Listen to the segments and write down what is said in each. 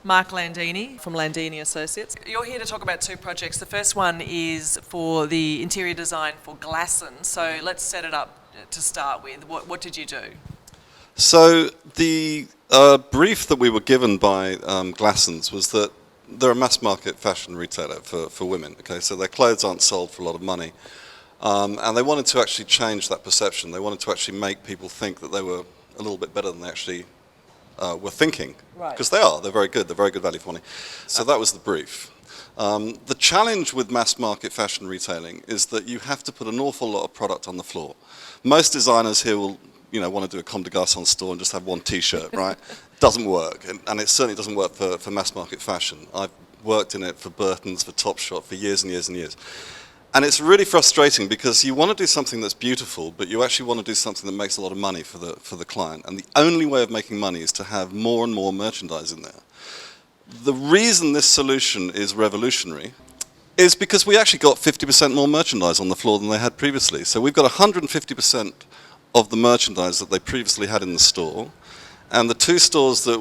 Mark Landini from Landini Associates. You're here to talk about two projects. The first one is for the interior design for Glassons. So let's set it up to start with. What did you do? So the brief that we were given by Glassons was that they're a mass market fashion retailer for women. Okay, so their clothes aren't sold for a lot of money. And they wanted to actually change that perception. They wanted to actually make people think that they were a little bit better than they actually were thinking. Right. Because they are. They're very good. They're very good value for money. So that was the brief. The challenge with mass market fashion retailing is that you have to put an awful lot of product on the floor. Most designers here will want to do a Comme des Garçons store and just have one T-shirt, right? Doesn't work. And it certainly doesn't work for mass market fashion. I've worked in it for Burton's, for Topshop, for years and years and years. And it's really frustrating because you want to do something that's beautiful, but you actually want to do something that makes a lot of money for the client. And the only way of making money is to have more and more merchandise in there. The reason this solution is revolutionary is because we actually got 50% more merchandise on the floor than they had previously. So we've got 150% of the merchandise that they previously had in the store. And the two stores that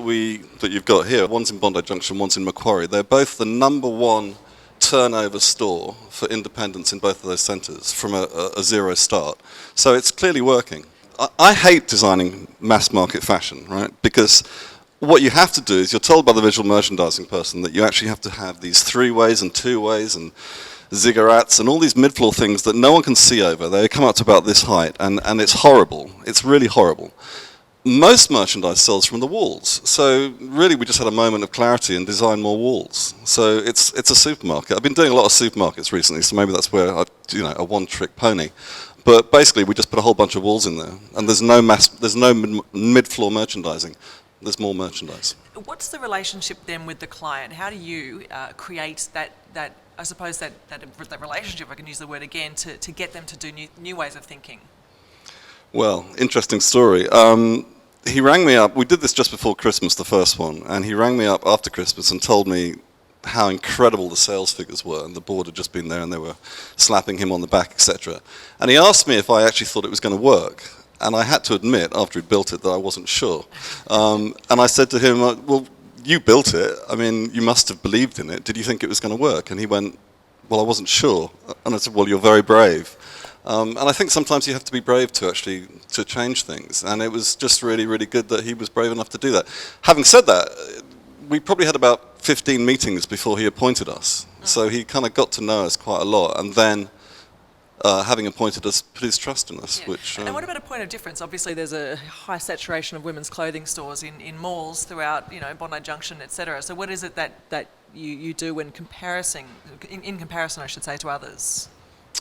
you've got here, one's in Bondi Junction, one's in Macquarie, they're both the #1 turnover store for independents in both of those centres from a zero start. So it's clearly working. I hate designing mass market fashion, right? Because what you have to do is you're told by the visual merchandising person that you actually have to have these 3-ways and 2-ways and ziggurats and all these mid-floor things that no one can see over. They come up to about this height, and it's horrible. It's really horrible. Most merchandise sells from the walls, so really we just had a moment of clarity and designed more walls. So it's a supermarket. I've been doing a lot of supermarkets recently, so maybe that's where a one-trick pony. But basically we just put a whole bunch of walls in there, and there's no mid-floor merchandising. There's more merchandise. What's the relationship then with the client? How do you create that I suppose that relationship, if I can use the word again, to get them to do new ways of thinking? Well, interesting story. He rang me up. We did this just before Christmas, the first one, and he rang me up after Christmas and told me how incredible the sales figures were, and the board had just been there and they were slapping him on the back, etc. And he asked me if I actually thought it was going to work, and I had to admit, after he'd built it, that I wasn't sure. And I said to him, well, you built it. I mean, you must have believed in it. Did you think it was going to work? And he went, well, I wasn't sure. And I said, well, you're very brave. And I think sometimes you have to be brave to change things. And it was just really, really good that he was brave enough to do that. Having said that, we probably had about 15 meetings before he appointed us. So he kind of got to know us quite a lot. And then, having appointed us, put his trust in us. Yeah. And what about a point of difference? Obviously, there's a high saturation of women's clothing stores in malls throughout, Bondi Junction, etc. So what is it that you do in comparison, I should say, to others?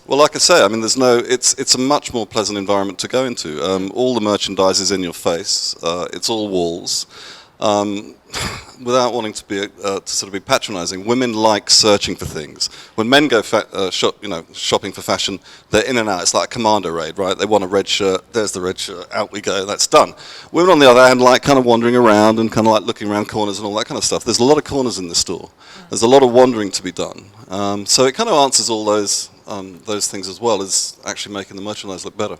Well, like I say, I mean, it's a much more pleasant environment to go into. All the merchandise is in your face. It's all walls. Without wanting to be patronising, women like searching for things. When men go shopping for fashion, they're in and out. It's like a commando raid, right? They want a red shirt. There's the red shirt. Out we go. That's done. Women, on the other hand, like kind of wandering around and kind of like looking around corners and all that kind of stuff. There's a lot of corners in the store. There's a lot of wandering to be done. So it kind of answers all those things as well as actually making the merchandise look better.